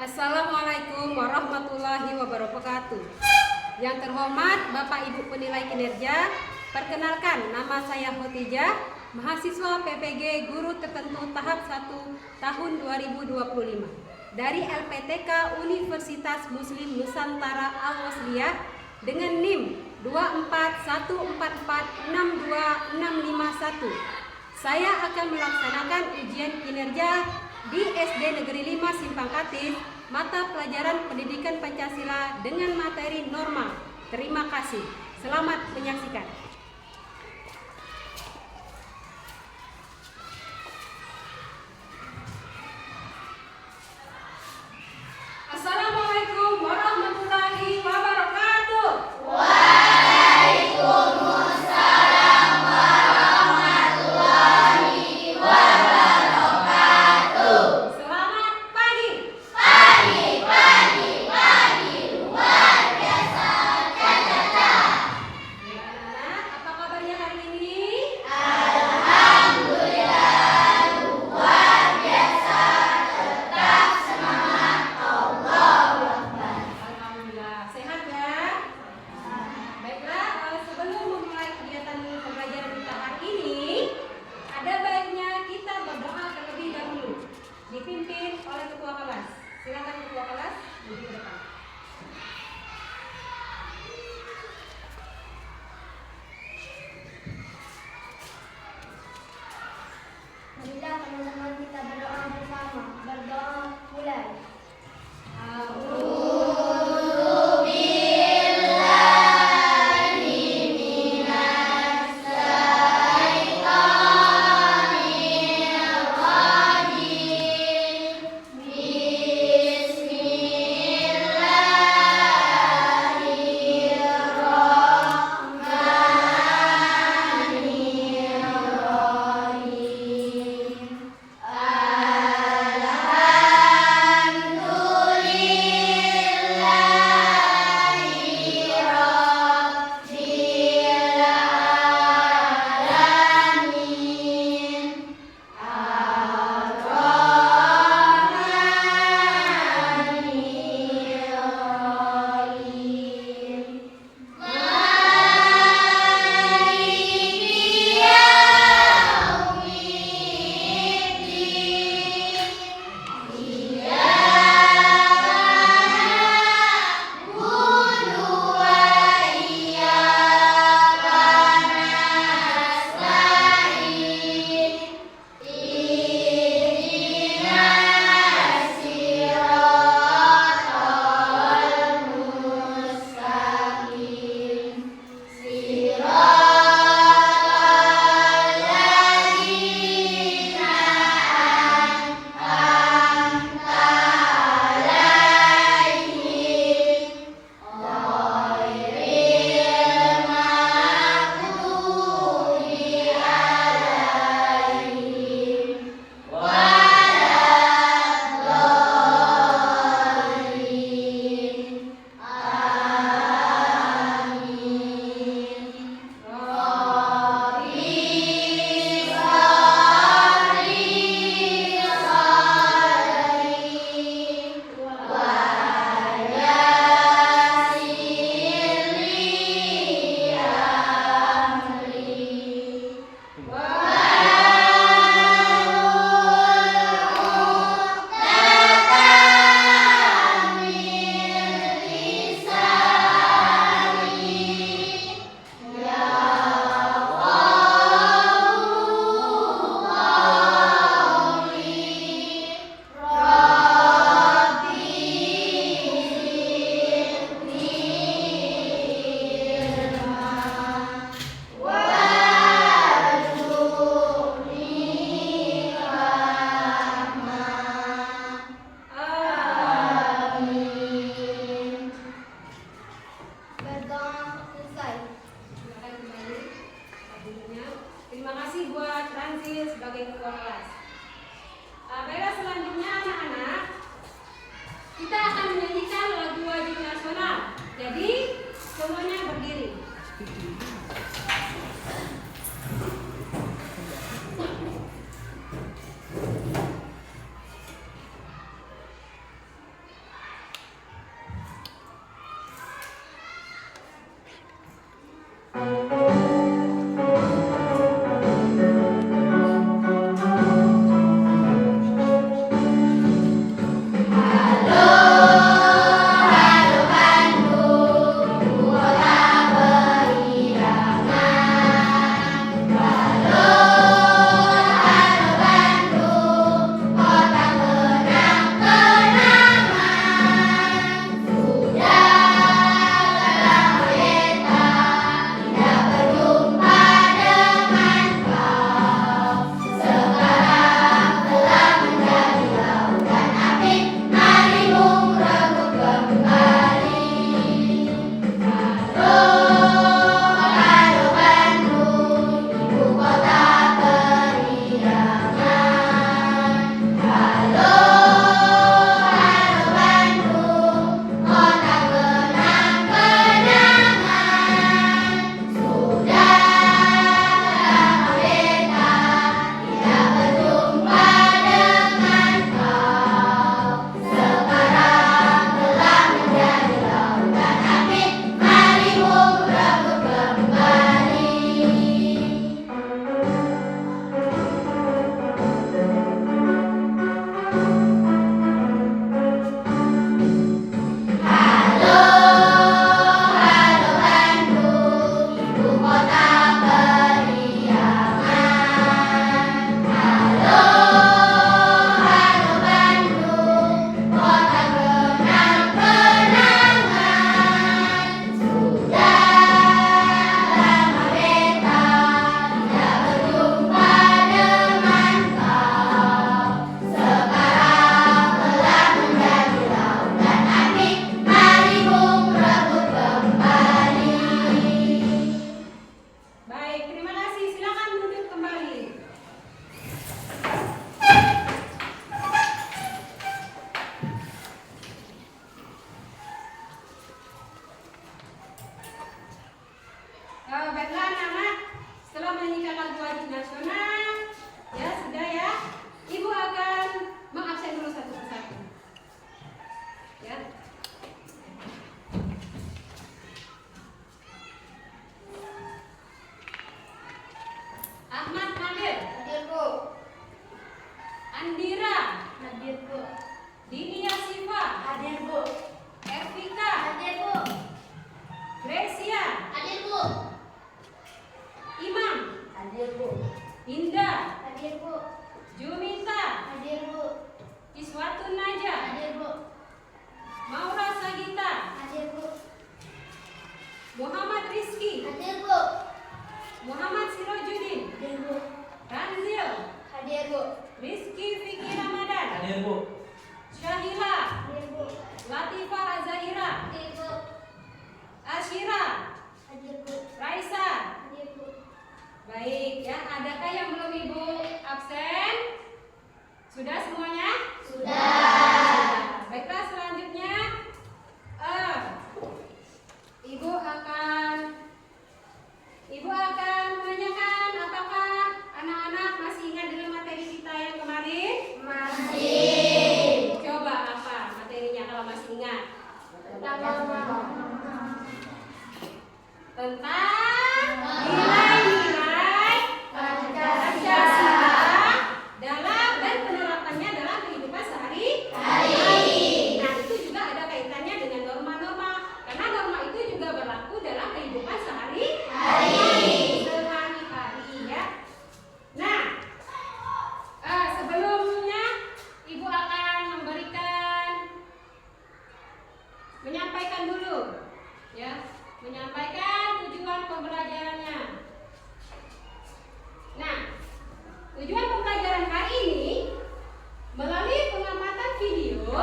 Assalamualaikum warahmatullahi wabarakatuh. Yang terhormat Bapak Ibu penilai kinerja, perkenalkan nama saya Khotijah, mahasiswa PPG Guru Tertentu tahap 1 tahun 2025 dari LPTK Universitas Muslim Nusantara Al-Wasliyah dengan NIM 241446261. Saya akan melaksanakan ujian kinerja di SD Negeri 5 Simpang Katin, mata pelajaran Pendidikan Pancasila dengan materi normal. Terima kasih. Selamat menyaksikan. Assalamualaikum warahmatullahi wabarakatuh. Waalaikumsalam warahmatullahi wabarakatuh. Selamat pagi. Pagi luar biasa. Anak-anak, Hadir, Bu. Dinia Siva, Hadir, Bu. Ervika, Hadir, Bu. Gracia, Hadir, Bu. Imam, Hadir, Bu. Indah, Hadir, Bu. Jumita, Hadir, Bu. Iswatun Naja, Hadir, Bu. Maura Sagita, Hadir, Bu. Muhammad Rizki, Hadir, Bu. Muhammad Sirojudin, Hadir, Bu. Ranzil, Hadir, Bu. Rizky Fikri Ramadan, Hadir, Bu. Syahila, Hadir, Bu. Latifah Azahira, Hadir, Bu. Ashira, Hadir, Bu. Raisa. Hadir, Bu. Baik ya, adakah yang belum Ibu absen? Sudah semuanya? Sudah. Baiklah, selanjutnya Ibu akan menanyakan apakah anak-anak masih ingat dengan materi kita yang kemarin? Masih. Coba apa materinya kalau masih ingat? Tentang nilai-nilai Pancasila dalam dan penerapannya dalam kehidupan sehari-hari. Nah, itu juga ada kaitannya dengan norma-norma, karena norma itu juga berlaku dalam kehidupan sehari-hari ya. Nah, sebelumnya Ibu akan menyampaikan dulu ya, menyampaikan tujuan pembelajarannya. Nah, tujuan pembelajaran hari ini melalui pengamatan video,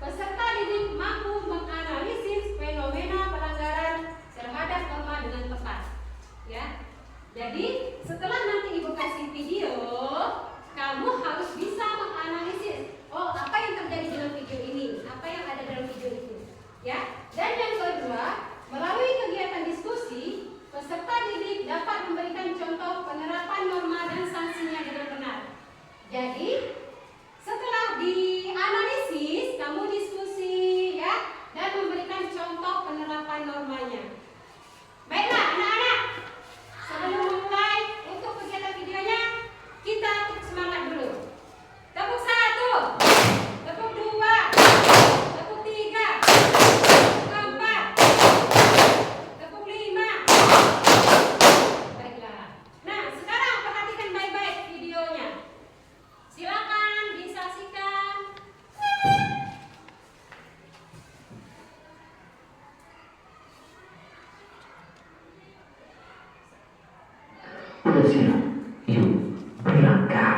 peserta didik mampu menganalisis fenomena pelanggaran terhadap norma dengan tepat. Ya, jadi setelah nanti Ibu kasih video, kamu harus bisa menganalisis. Oh, apa yang terjadi dalam video ini? Apa yang ada dalam video itu? Ya. Dan yang kedua, melalui kegiatan diskusi, peserta didik dapat memberikan contoh penerapan norma dan sanksinya dengan benar. Jadi, setelah dianalisis, kamu diskusi ya, dan memberikan contoh penerapan normanya. Baiklah, anak-anak. Sebelum memulai untuk kegiatan videonya, kita tepuk semangat dulu. Tepuk 1, tepuk 2, tepuk 3, tepuk 4, tepuk 5. Baiklah. Nah, sekarang perhatikan baik-baik videonya. Silakan disaksikan. Udah siap? Yuk, berangkat.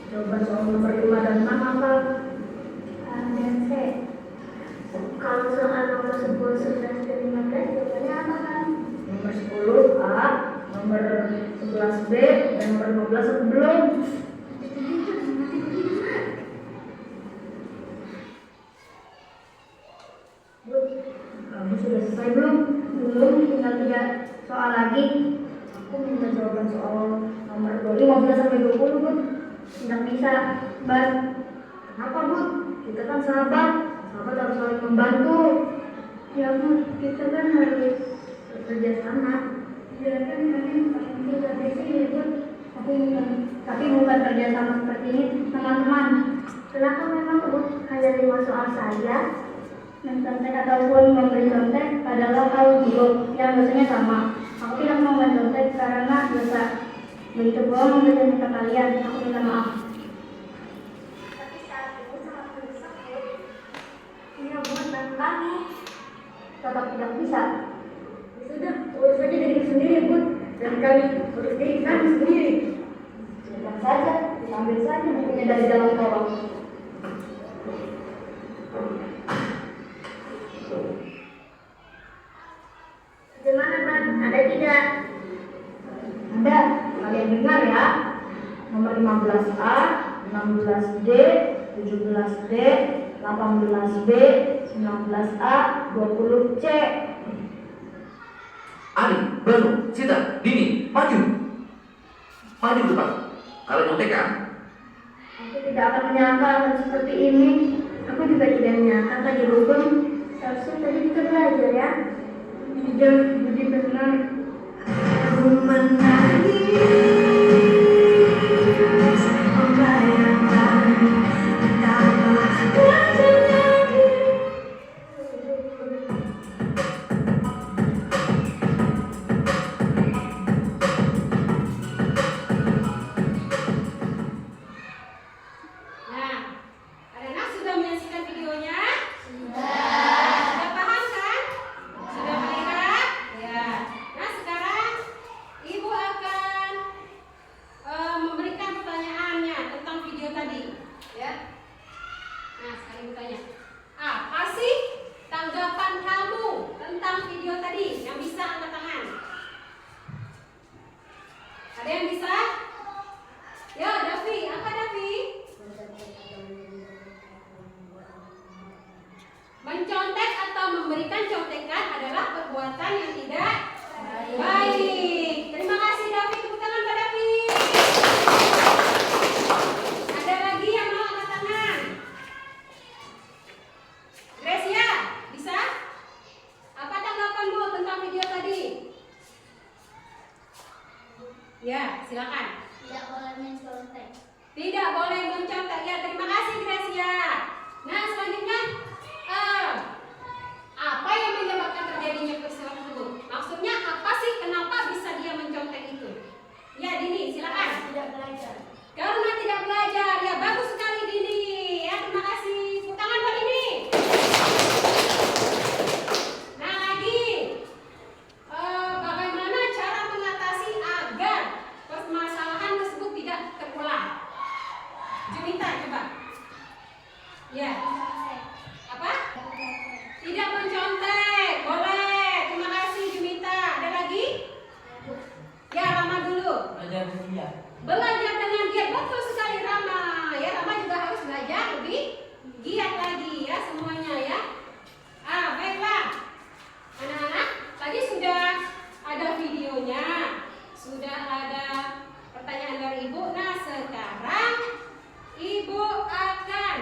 Coba soal nomor 5 dan 6 apa? Dan C. Kalau soal nomor 10, 11, dan 15, jawabannya apa kan? Nomor 10 A, nomor 11 B, dan nomor 15 aku belum. Bu, kamu sudah selesai belum? Belum, tinggal 3 soal lagi. Aku minta jawaban soal nomor 15 sampai 20, Bu. Tidak bisa, Bang. Kenapa, Bu? Kita kan sahabat. Sahabat harus saling membantu. Ya, Bu, kita kan harus Bekerja sama. ya kan kalian tinggal di sini, Bu. Tapi bukan kerja sama seperti ini, teman-teman. Kenapa memang Bu hanya 5 soal saja? Mencontek ataupun memberi contek adalah hal buruk yang dosanya sama. Aku tidak mau mencontek karena dosa. Begitu pula memberi minta kalian, aku minta maaf. Tapi saat ini sangat mendesak, Bu. Ini hubungan dengan kami. Tetap tidak bisa. Sudah, urus saja diri sendiri, Bu. Dan kami urus diri kami sendiri. Silakan saja, diambil saja bukunya dari dalam kolong. Bagaimana, Bang? Ada tidak? Ada, kalian dengar ya. Nomor 15A, 16D, 17D, 18B, 19A, 20C. Ali, Banu, Sita, Dini, maju. Maju depan. Kalian nyontek kan? Aku tidak akan menyangka akan seperti ini. Aku juga tidak menyangka tadi Rubem. Seharusnya tadi kita belajar ya. Tidak, Budi benar. Aku menangis, membayangkan betapa gajahnya diri. Nah, anak-anak sudah menyaksikan videonya? Sudah paham kan? Sudah melihat? Ya. Nah, sekarang Ibu akan memberikan pertanyaannya tentang video tadi, ya. Nah, sekarang Ibu tanya, apa sih tanggapan kamu tentang video tadi? Yang bisa angkat tangan. Ada yang bisa? Ya, Davi, apa Davi? Mencontek atau memberikan contekan adalah perbuatan yang tidak baik. Terima kasih Davi, tepuk tangan Pak Davi. Ada lagi yang mau angkat tangan? Gracia, bisa? Apa tanggapanmu tentang video tadi? Ya, silakan. Tidak boleh mencontek. Tidak boleh mencontek. Ya, terima kasih Gracia. Nah, selanjutnya apa yang menyebabkan terjadinya peristiwa tersebut? Maksudnya apa sih? Kenapa bisa dia mencontek itu? Ya, Dini, silakan. Tidak belajar. Karena tidak belajar. Ya, bagus sekali Dini. Ya, terima kasih. Tepuk tangan buat Dini. Nah, lagi bagaimana cara mengatasi agar permasalahan tersebut tidak terulang? Jumita, coba. Ya. Apa? Tidak mencontek. Boleh. Terima kasih Jumita. Ada lagi? Ya, Rama dulu. Belajar setia. Belajar dengan giat. Betul sekali Rama. Ya, Rama juga harus belajar lebih giat lagi ya semuanya ya. Baiklah. Anak-anak, tadi sudah ada videonya. Sudah ada pertanyaan dari Ibu. Nah, sekarang Ibu akan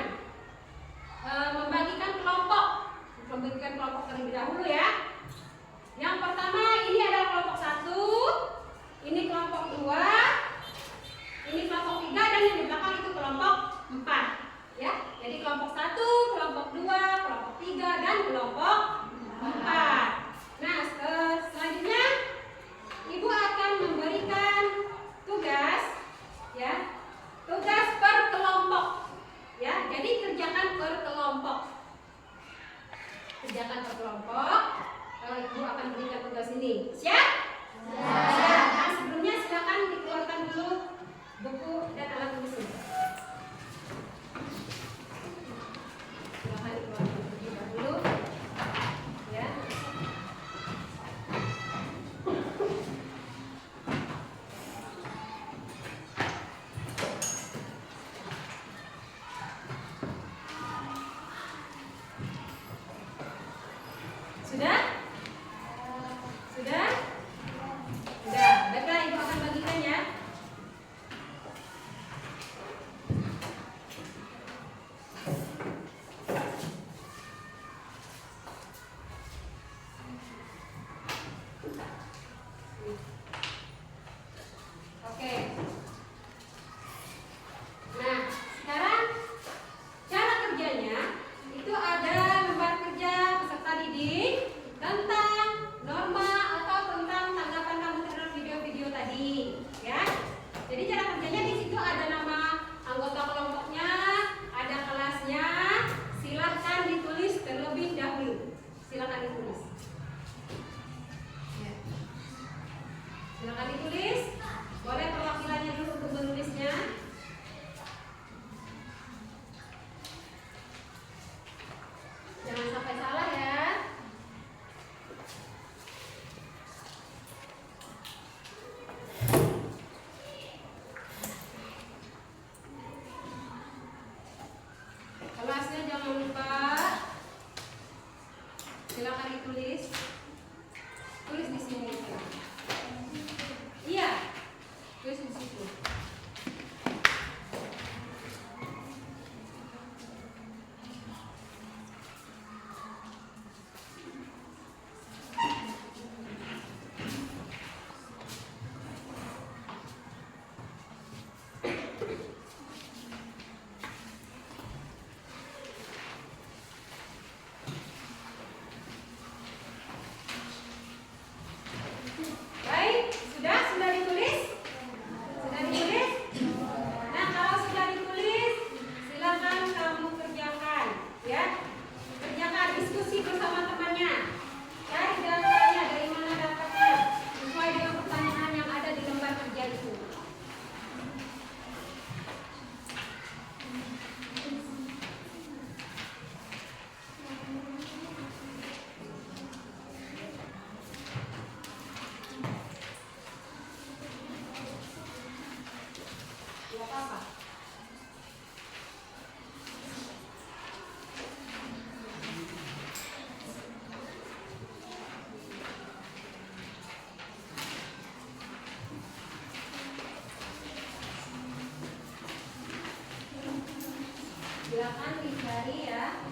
Silakan dicari ya.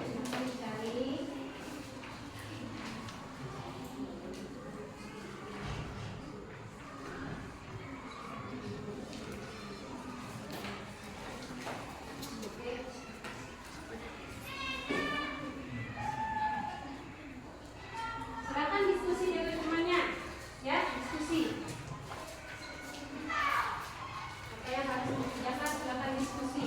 Silakan dicari. Oke. Silakan diskusi dengan temannya, ya diskusi. Apa yang harus dikerjakan silakan diskusi.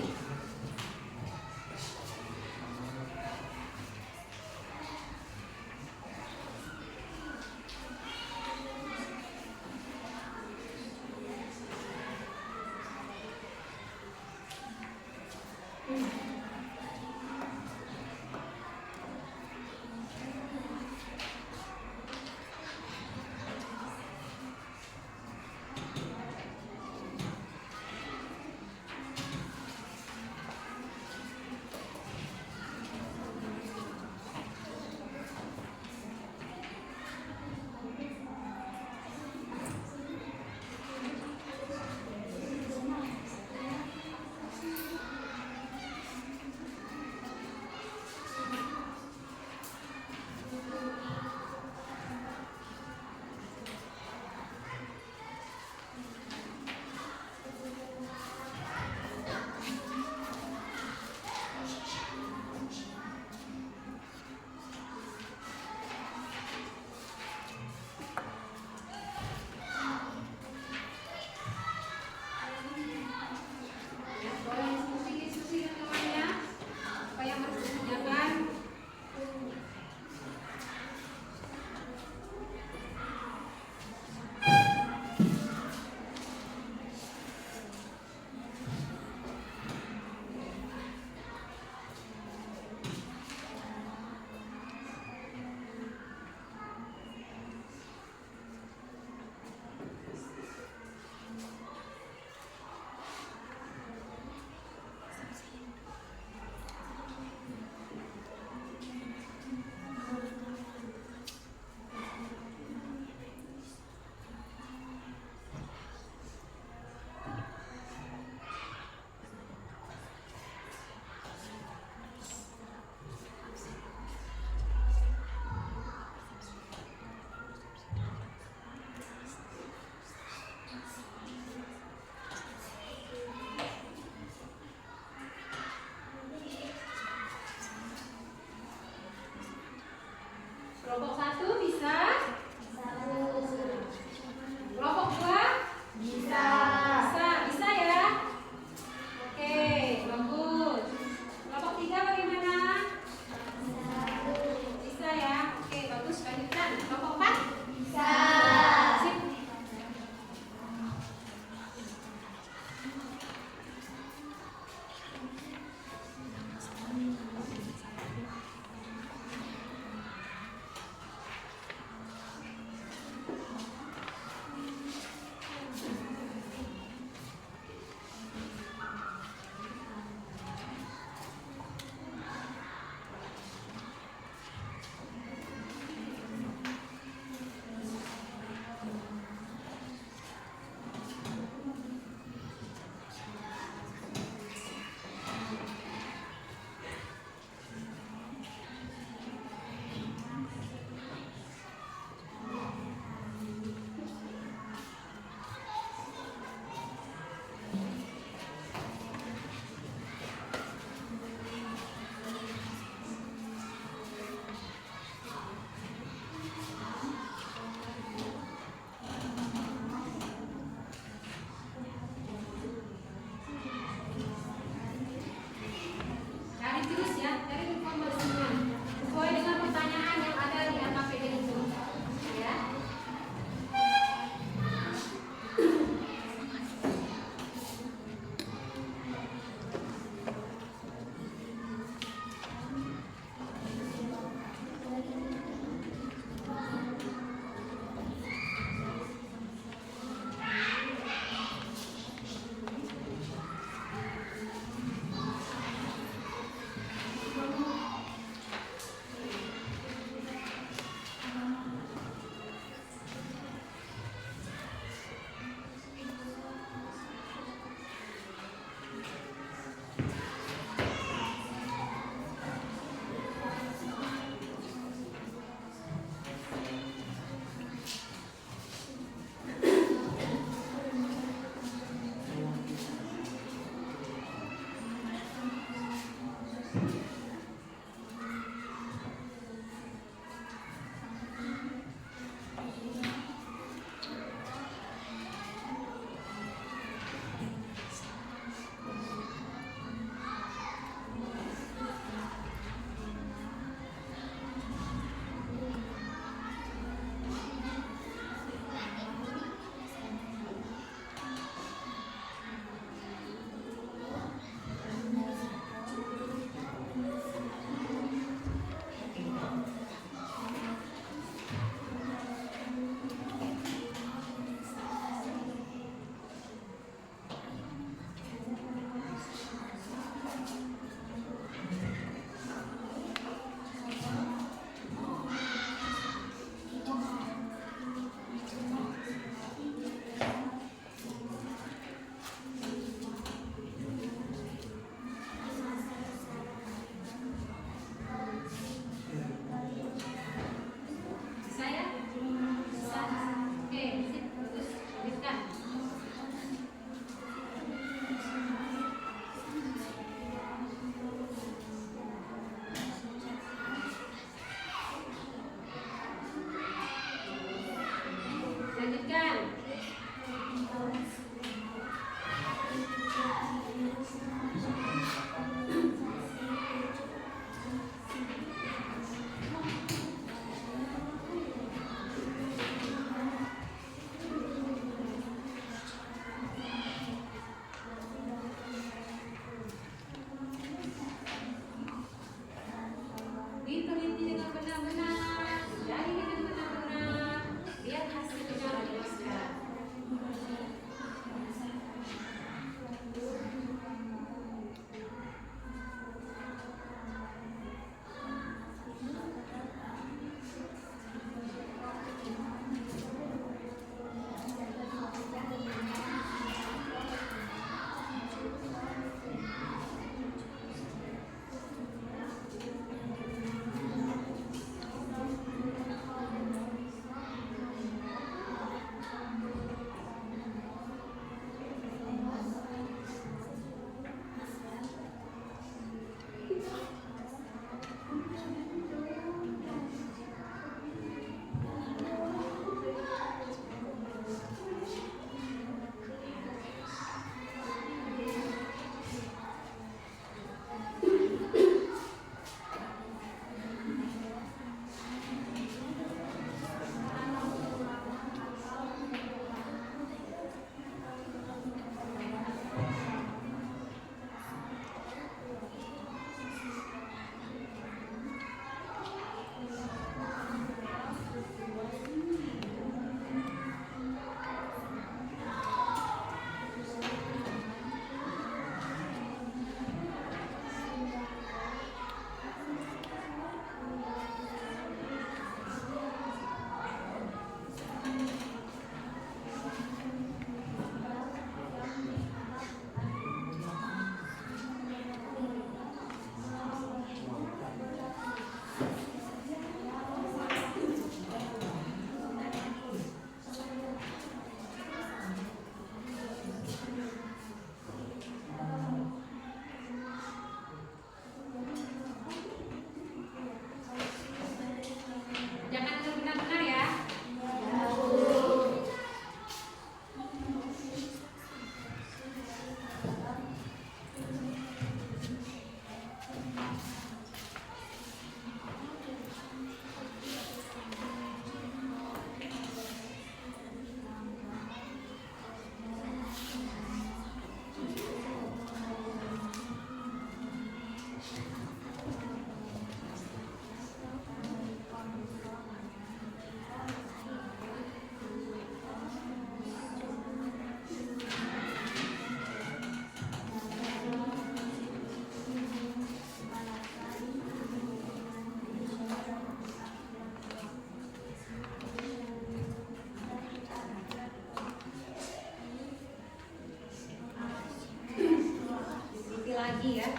lagi ya.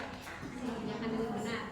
Jangan dengan benar.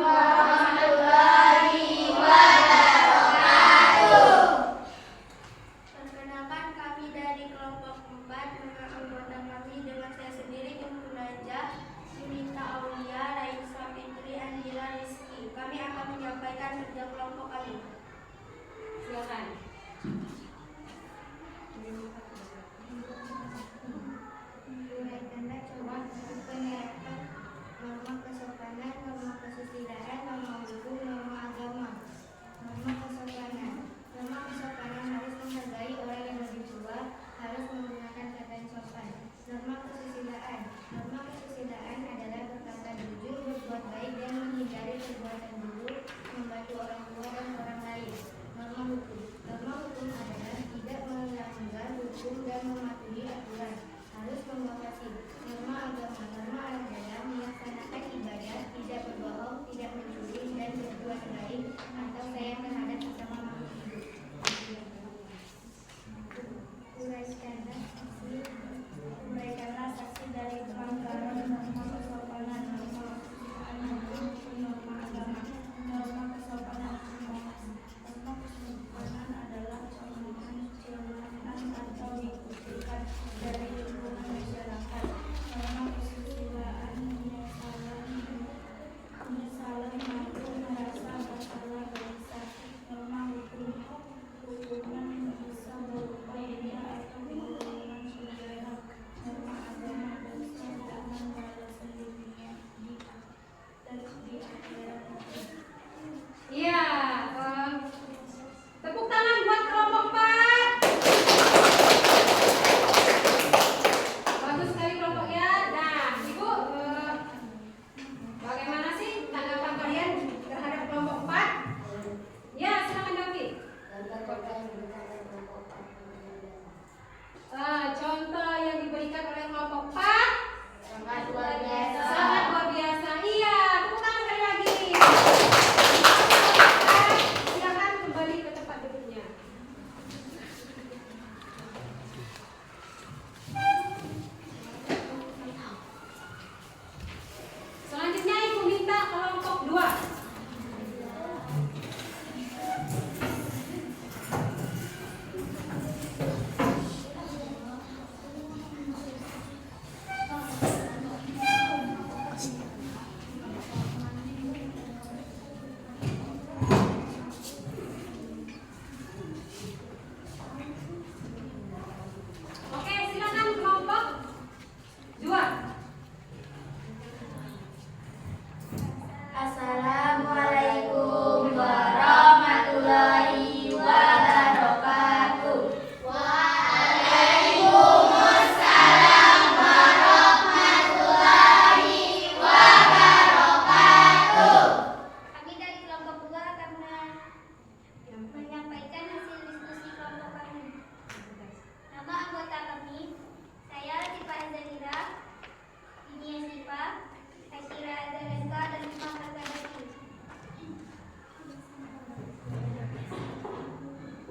warahmatullahi wabarakatuh. Perkenalkan, kami dari kelompok 4, nama anggota kami dengan saya sendiri Tunggu Najah, Yunita Aulia, Raisa Fitri, Andila Rizky. Kami akan menyampaikan kerja kelompok kami. Silakan. Tanda coba penerapan norma kesopanan, norma kesusilaan, norma hukum, norma agama. Norma kesopanan. Norma kesopanan harus menghargai orang yang lebih tua, harus menggunakan kata yang sopan. Norma kesusilaan. Norma kesusilaan adalah berkata jujur, berbuat baik dan menghindari perbuatan buruk, membantu orang tua dan orang lain. Norma hukum. Norma hukum adalah tidak melanggar hukum dan mematuhi aturan, harus membatasi. Norma agama. Norma adalah melaksanakan ibadah, tidak berbohong, tidak mencuri, dan berbuat baik atau sayang terhadap sesama makhluk hidup. Uraikanlah saksi dari pelanggaran norma kesopanan, norma kesusilaan, norma agama. Norma kesopanan. Norma kesopanan adalah contohan atau dikutipkan dari lingkungan masyarakat. Norma kesusilaan menyesalan mampu merasa bersalah gelisah. Norma hukum. Hukuman bisa berupa denda atau kurungan penjara. Norma agama dosa dan balasan di dunia dan di akhirat. Iya, tepuk tangan buat kelompok 4. Bagus sekali kelompoknya. Nah, Ibu, bagaimana sih tanggapan kalian terhadap kelompok 4? Ya, silakan David. Contoh yang diberikan oleh kelompok 4 Sangat luar biasa. sangat luar biasa. Iya, tepuk tangan sekali lagi. Silakan kembali ke tempat duduknya. Selanjutnya Ibu minta kelompok 2. Oke, silakan kelompok 2. Assalamualaikum warahmatullahi wabarakatuh. Waalaikumsalam warahmatullahi wabarakatuh. Kami dari kelompok 2 akan menyampaikan hasil diskusi kelompok kami. Nama anggota kami, saya Tifa Azanira, Dinia Siva, Asyira Azareska, dan Muhammad Azadaki.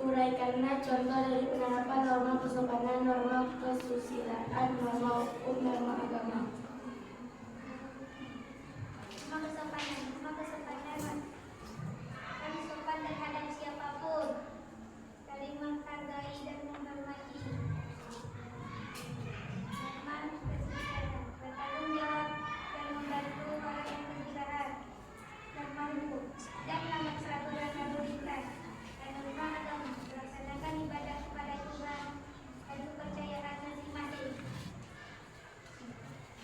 Uraikanlah contoh dari penerapan norma kesopanan, norma kesusilaan, norma hukum, norma agama. Norma kesopanan. Norma kesopanan kami sopan terhadap siapapun, saling menghargai dan menghormati. Norma kesusilaan bertanggung jawab dan membantu orang yang kesusahan. Norma hukum tidak melanggar peraturan lalu lintas. Dan norma agama melaksanakan ibadah kepada Tuhan dan kepercayaan masing-masing.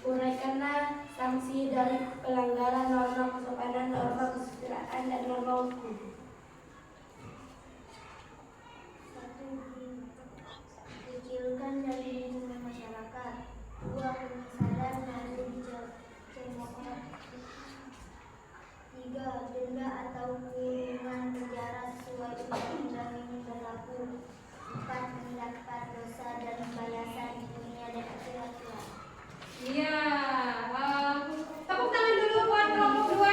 Uraikanlah sanksi dari pelanggaran norma kesopanan, norma kesusilaan, dan norma hukum. 1. Dijauhkan dari lingkungan masyarakat. 2. Penyesalan lalu dicemoohkan. 3. Denda atau kurungan penjara sesuai undang-undang yang berlaku. 4. Mendapat dosa dan balasan di dunia dan akhirat. Iya, tepuk tangan dulu buat kelompok 2.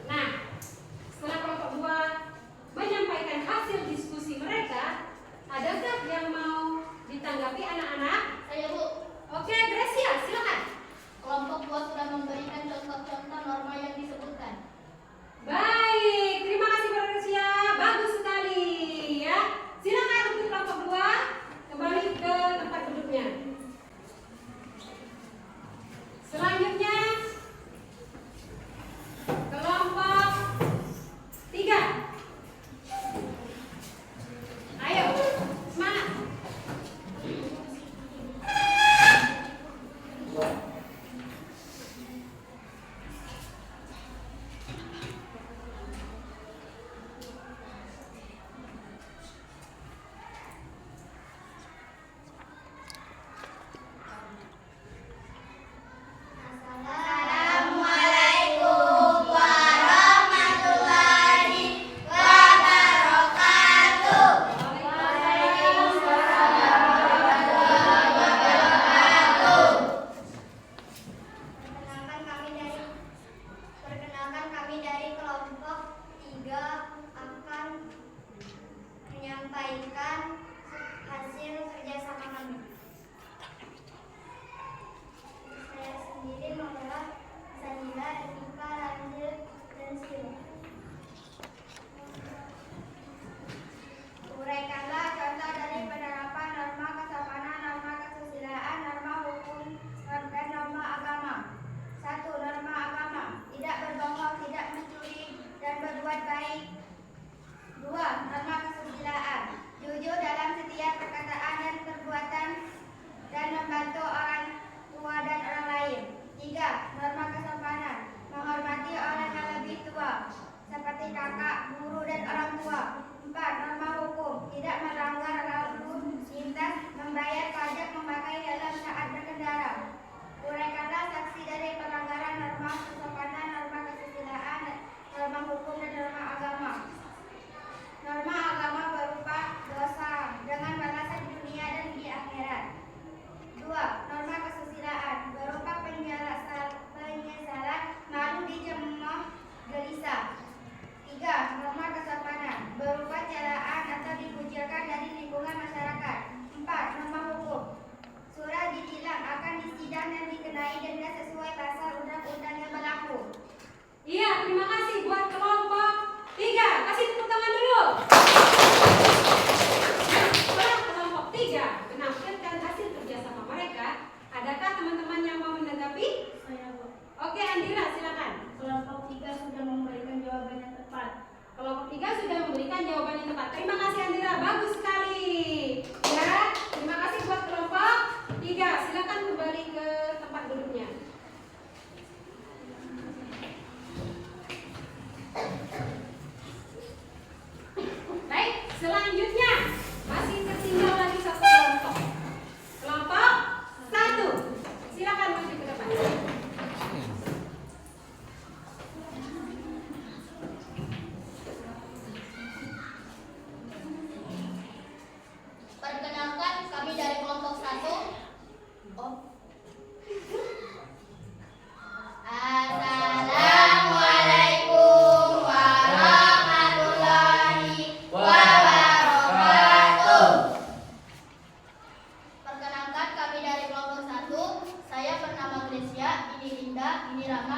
Nah, setelah kelompok 2 menyampaikan hasil diskusi mereka, adakah yang mau ditanggapi anak-anak? Saya, Bu. Oke, Gracia, silakan. Kelompok 2 sudah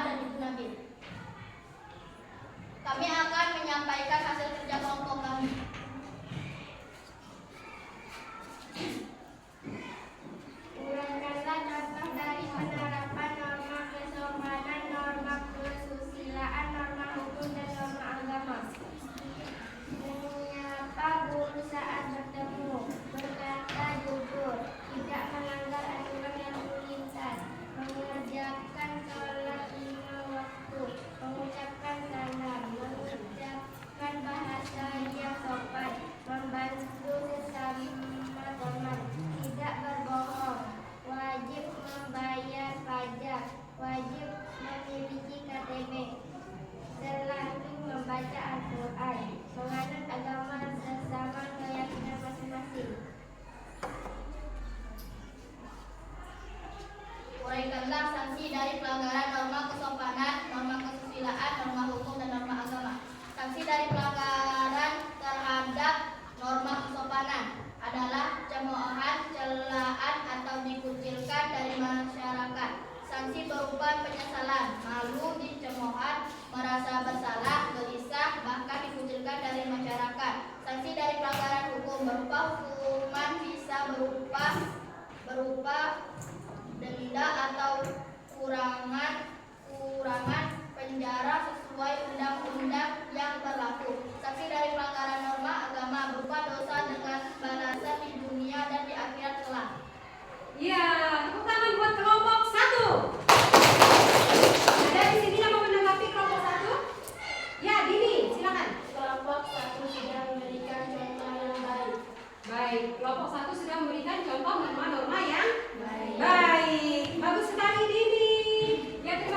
dan Ibu Nabil. Kami akan menyampaikan hasil kerja kelompok kami. Uraikanlah contoh dari penerapan norma kesopanan, norma kesusilaan, norma hukum, dan norma agama. Menyapa guru saat bertemu, berkata jujur, tidak melanggar aturan lalu lintas, mengerjakan sholat 5 waktu, mengucapkan salam, mengucapkan bahasa yang sopan, membantu sesama teman, tidak berbohong, wajib membayar pajak, wajib memiliki KTP, selalu membaca Al-Quran, menganut agama sesama keyakinan masing-masing. Uraikanlah sanksi dari pelanggaran norma kesopanan, norma kesusilaan, norma hukum, dan norma agama. Sanksi dari pelanggaran terhadap norma kesopanan adalah cemoohan, celaan, atau dikucilkan dari masyarakat. Sanksi berupa penyesalan, malu, dicemoohan, merasa bersalah, gelisah, bahkan dikucilkan dari masyarakat. Sanksi dari pelanggaran hukum berupa hukuman bisa berupa denda atau kurangan penjara sesuai undang-undang yang berlaku. Sanksi dari pelanggaran norma agama berupa dosa dengan balasan di dunia dan di akhirat kelak. Ya, tepuk tangan buat kelompok 1. Ada di sini yang mau menanggapi kelompok 1? Ya, Dini, silakan. Kelompok 1 sudah memberikan contoh yang baik. Baik, kelompok 1 sudah memberikan contoh norma-norma yang Baik. baik. Bagus sekali, Dini. Yang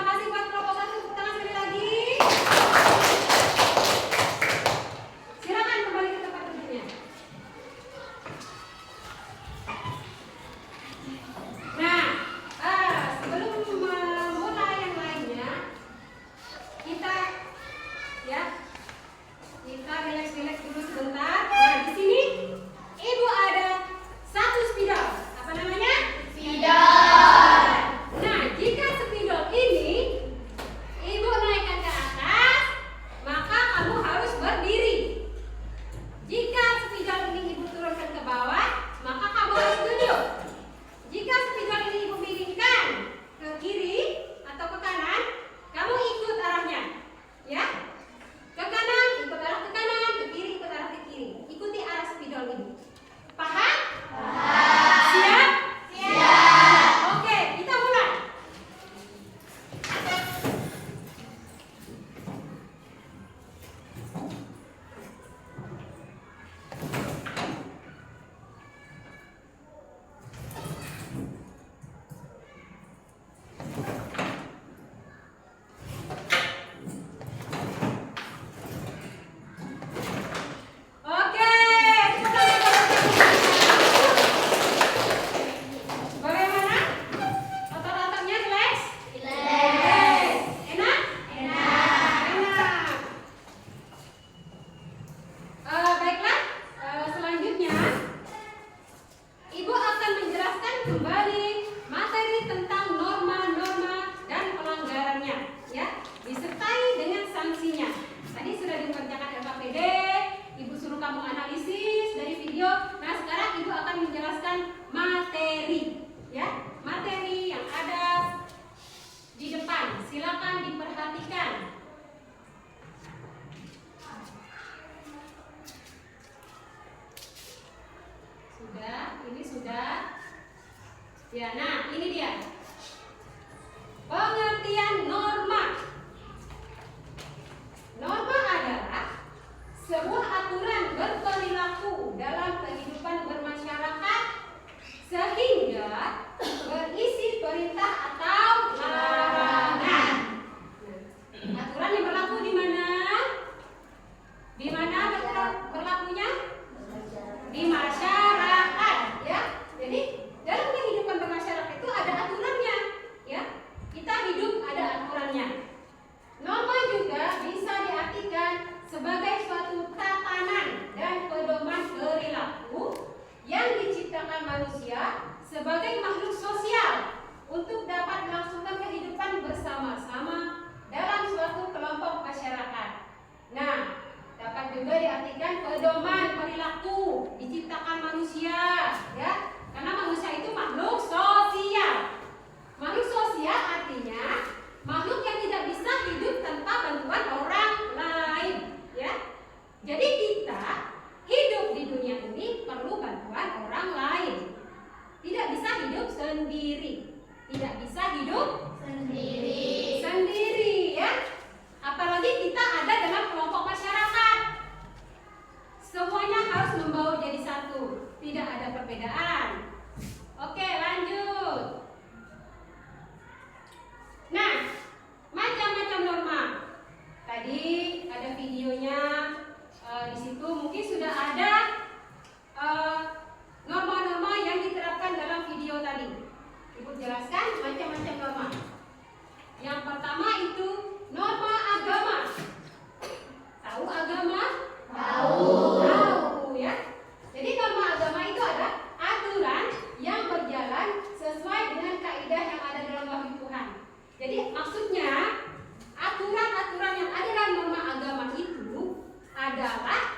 adalah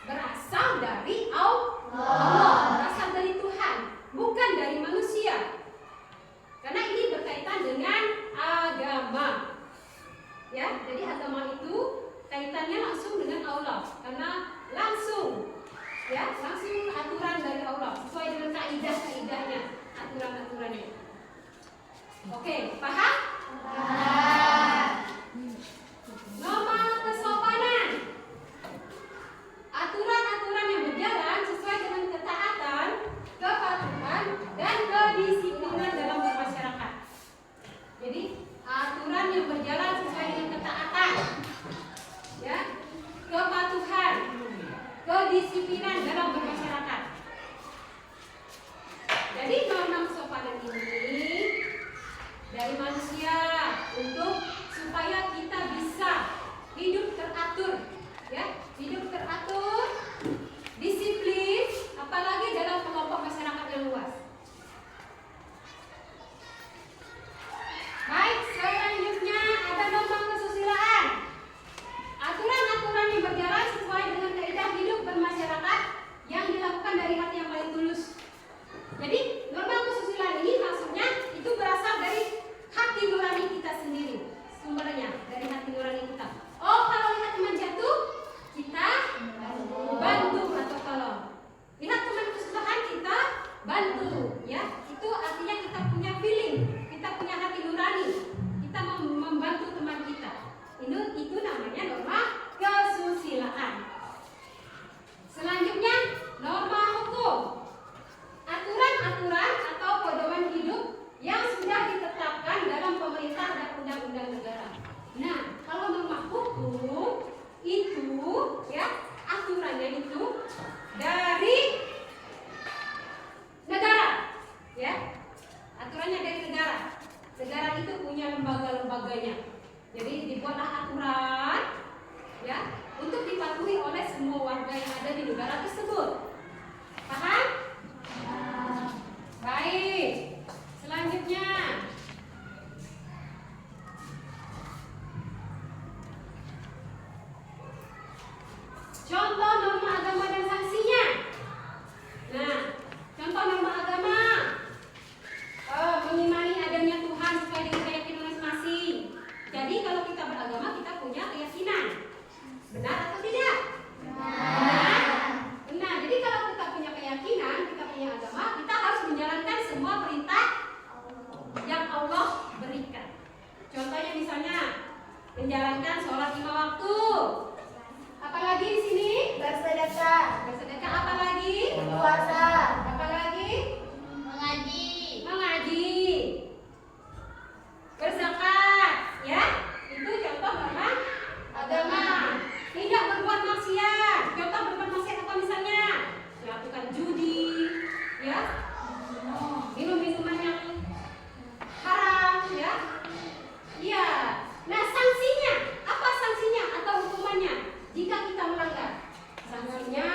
berasal dari Allah, berasal dari Tuhan, bukan dari manusia. Karena ini berkaitan dengan agama. Ya, jadi agama itu kaitannya langsung dengan Allah, karena langsung aturan dari Allah sesuai dengan kaidah-kaidahnya, aturan-aturannya. Oke, paham? Norma kesopanan, aturan-aturan yang berjalan sesuai dengan ketaatan, kepatuhan, dan kedisiplinan dalam bermasyarakat. Jadi aturan yang berjalan sesuai dengan ketaatan, ya, kepatuhan, kedisiplinan dalam bermasyarakat. Jadi norma kesopanan ini dari manusia untuk supaya kita bisa hidup teratur, ya, hidup teratur, disiplin, apalagi dalam kelompok masyarakat yang luas. Baik, selanjutnya ada norma kesusilaan. Aturan-aturan yang berjalan sesuai dengan kaidah hidup bermasyarakat yang dilakukan dari hati yang paling tulus. Jadi norma kesusilaan ini maksudnya itu berasal dari hati nurani kita sendiri, sumbernya dari hati nurani kita. Oh, kalau lihat teman jatuh, kita bantu atau tolong. Lihat teman kesusahan, kita bantu, ya. Itu artinya kita punya feeling, kita punya hati nurani, kita membantu teman kita. Itu namanya norma kesusilaan. Selanjutnya norma hukum. Aturan-aturan atau pedoman hidup yang sudah ditetapkan dalam pemerintah dan undang-undang negara. Nah, kalau norma hukum itu, ya, aturannya itu dari negara, ya, aturannya dari negara. Negara itu punya lembaga-lembaganya. Jadi dibuatlah aturan, ya, untuk dipatuhi oleh semua warga yang ada di negara tersebut. Paham? Baik. Selanjutnya, contoh norma agama dan sanksinya. Nah, contoh norma agama, mengimani adanya Tuhan sesuai dengan keyakinan masing-masing. Jadi kalau kita beragama, kita punya keyakinan. Benar atau tidak? Benar. Benar. Jadi kalau kita punya keyakinan, kita punya agama, kita harus menjalankan semua perintah yang Allah berikan. Contohnya misalnya menjalankan sholat 5 waktu. Apalagi di sini? Bersedekah, Bersedekah. Apalagi? puasa, Apalagi? mengaji, Berzakat. Ya, itu contoh norma agama. Tidak berbuat maksiat. Contoh berbuat maksiat apa misalnya? Melakukan judi, ya, minum-minuman yang haram, ya. Iya. Nah, sanksinya, apa sanksinya atau hukumannya jika kita melanggar? Sanksinya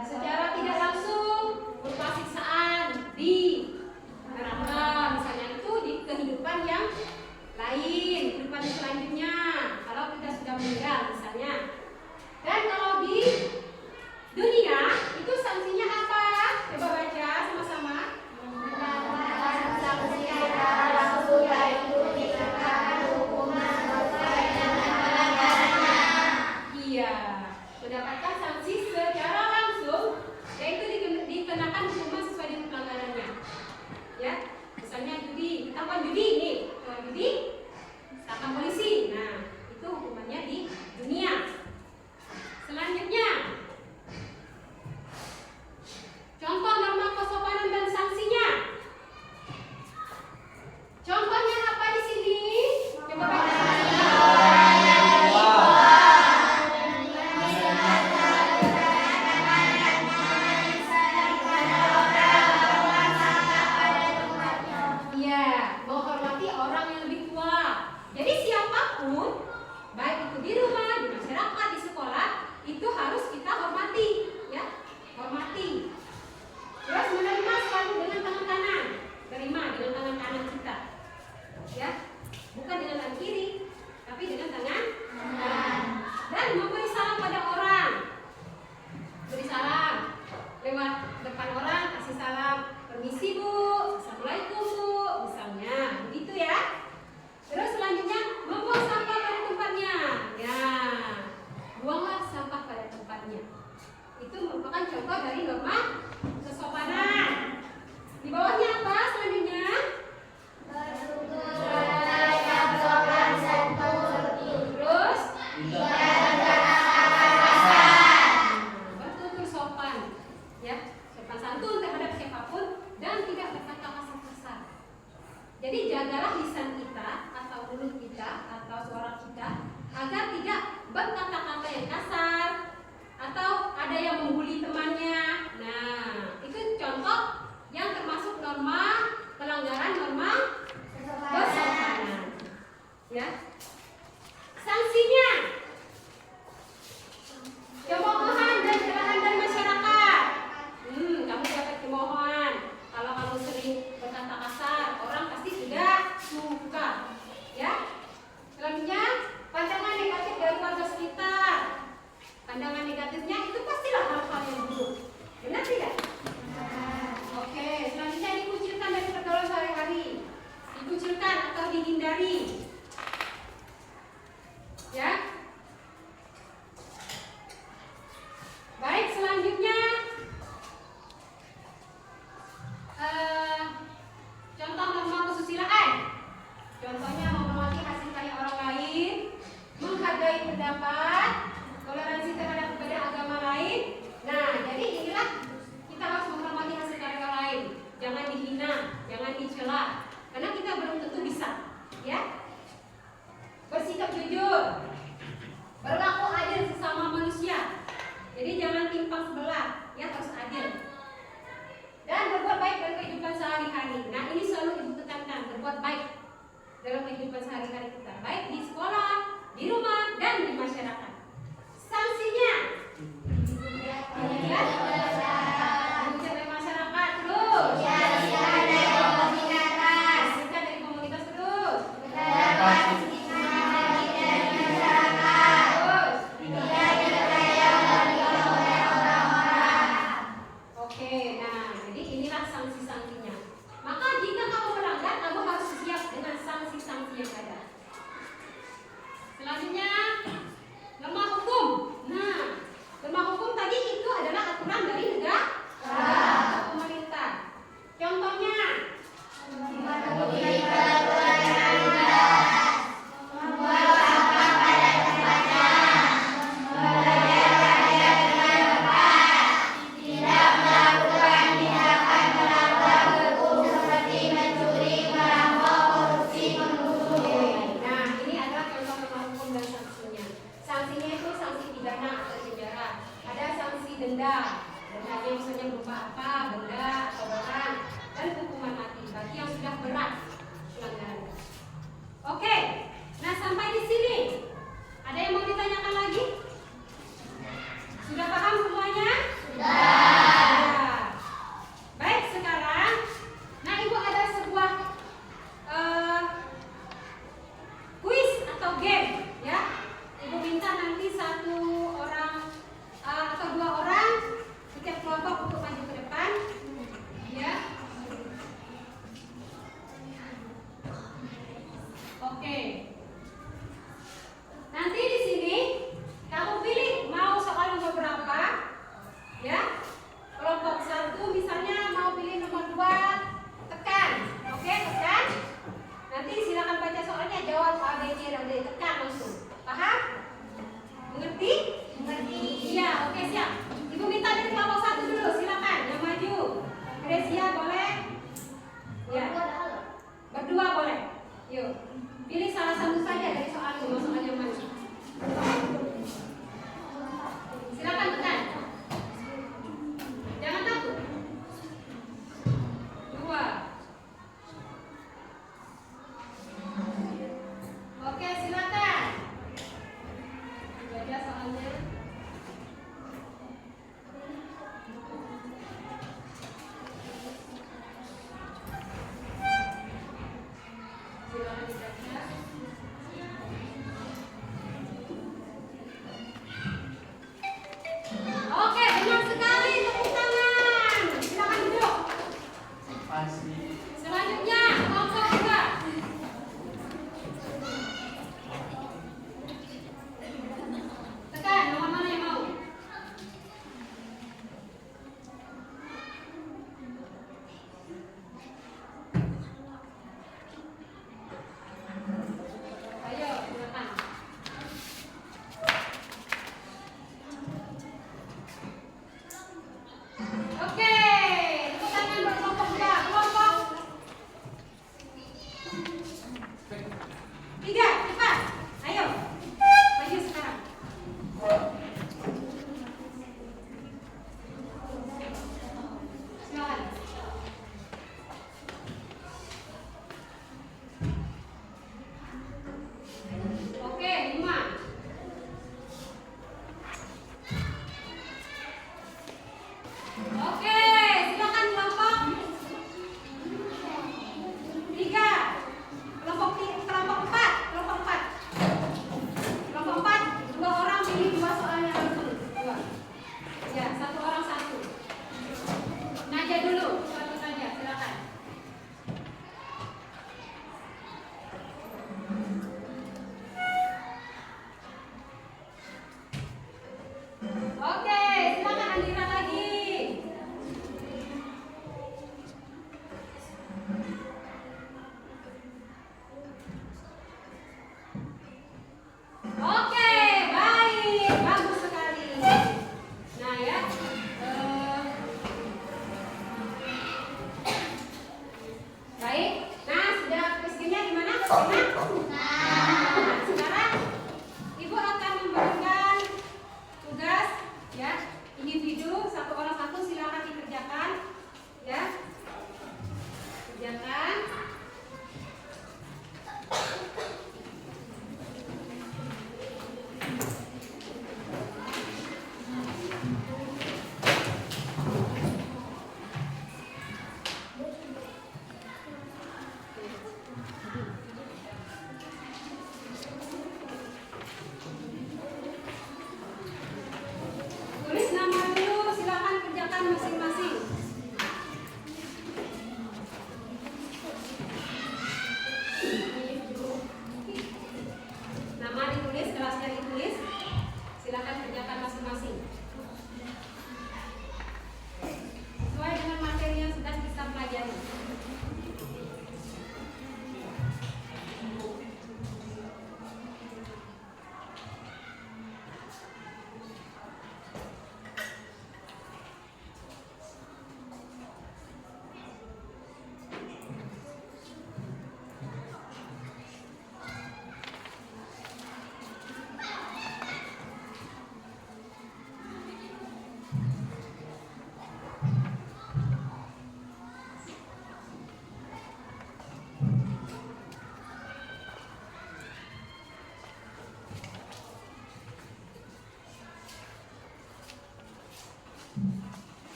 secara tidak langsung Ya. Sanksinya, cemoohan dan cerahan dari masyarakat. Kamu dapat cemoohan. Kalau kamu sering berkata kasar, orang pasti tidak suka. Ya. Selanjutnya, pandangan negatif dari warga sekitar. Pandangan negatifnya itu pastilah hal-hal yang buruk. Benar tidak? Oke, selanjutnya dikucilkan dari pergaulan sehari-hari. Dikucilkan atau dihindari. Ya. Baik, selanjutnya contoh norma kesusilaan. Contohnya menghormati hasil karya orang lain, menghargai pendapat, toleransi terhadap perbedaan agama lain. Nah, jadi inilah kita harus menghormati hasil karya orang lain. Jangan dihina, jangan dicela, karena kita belum tentu bisa. Ya. Bersikap jujur, berlaku adil sesama manusia. Jadi jangan timpang sebelah, ya harus adil. Dan berbuat baik dalam kehidupan sehari-hari. Nah ini selalu ibu tekankan, berbuat baik dalam kehidupan sehari-hari kita, baik di sekolah, di rumah, dan di masyarakat. Sanksinya, ya, dari masyarakat terus, sikat dari komunitas terus. Oke, nah jadi inilah sanksi-sanksinya. Maka jika kamu melanggar, kamu harus siap dengan sanksi-sanksi yang ada. Selanjutnya, norma hukum. Nah, norma hukum tadi itu adalah aturan dari negara, pemerintah. Contohnya, nah, ini adalah contoh norma hukum dan sanksinya. Sanksinya itu sanksi pidana atau penjara. Ada sanksi denda. Dendanya misalnya berupa apa, benda atau barang, dan hukuman mati bagi yang sudah berat pelanggarannya. Oke, nah sampai di sini ada yang mau ditanyakan lagi? Sudah paham semuanya? Sudah. Baik, sekarang, nah ibu ada sebuah kuis atau game, ya. Ibu minta nanti satu orang atau dua orang setiap kelompok untuk maju ke depan, ya. Oke. Nanti di sini kamu pilih mau soal nomor berapa, ya. Kelompok satu misalnya mau pilih nomor 2, tekan. Oke, tekan. Nanti silakan baca soalnya, jawab A, B, C, dan D, tekan langsung. Paham? Mengerti? Mengerti. Iya, oke siap. Ibu minta dari kelompok satu dulu, silakan yang maju. Gresia boleh? Ya. Berdua boleh. Yuk. Pilih salah satu saja dari soal ini, soal yang mana? Silakan tekan. Jangan takut. 2. Oke, silakan. Baca soalnya.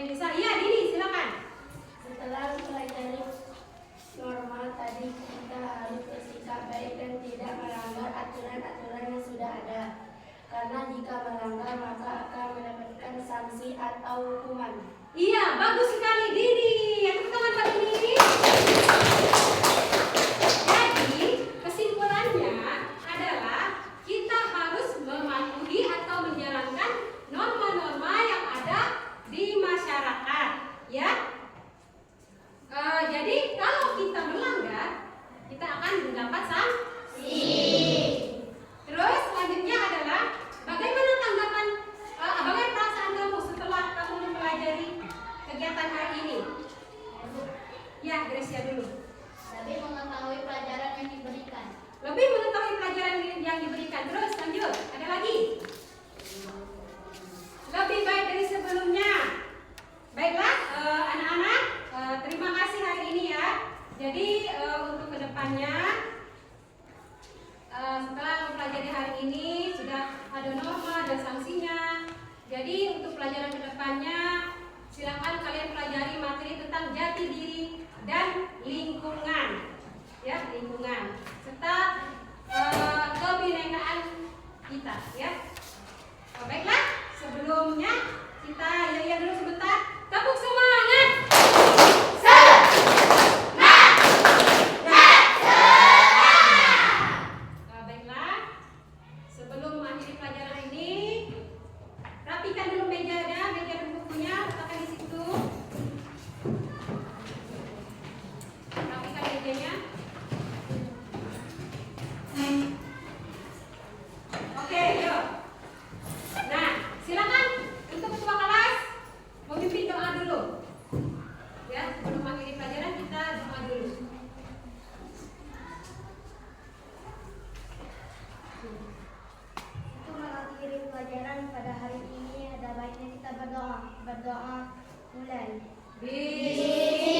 Nisa. Iya, Dini, silakan. Setelah mempelajari norma tadi, kita harus bersikap baik dan tidak melanggar aturan-aturan yang sudah ada. Karena jika melanggar maka akan mendapatkan sanksi atau hukuman. Iya, bagus sekali Dini. Tepuk tangan buat Dini. Jadi, kesimpulannya adalah kita harus mematuhi atau menjalankan norma-norma yang ada di masyarakat, ya. Jadi kalau kita melanggar, kita akan mendapat sanksi. Terus selanjutnya adalah bagaimana tanggapan, bagaimana perasaan kamu setelah kamu mempelajari kegiatan hari ini? Ya, Gracia dulu. Lebih mengetahui pelajaran yang diberikan. Lebih mengetahui pelajaran yang diberikan. Terus lanjut, ada lagi. Lebih baik dari sebelumnya. Baiklah, anak-anak, terima kasih hari ini ya. Jadi untuk kedepannya, setelah mempelajari hari ini sudah ada norma dan sanksinya. Jadi untuk pelajaran kedepannya, silakan kalian pelajari materi tentang jati diri dan lingkungan, ya, lingkungan serta kebinekaan kita, ya. Baiklah, sebelumnya kita ya dulu sebentar. Tepuk semangat. Baiklah, sebelum mengakhiri pelajaran ini, rapikan dulu mejanya, meja dan bukunya, letakkan di situ. Rapikan mejanya. Oke, yuk. Nah, silakan untuk ketua kelas memimpin doa dulu. Ya, sebelum mengakhiri pelajaran kita doa dulu. Untuk mengakhiri pelajaran pada hari ini ada baiknya kita berdoa. Berdoa mulai. Bismillah.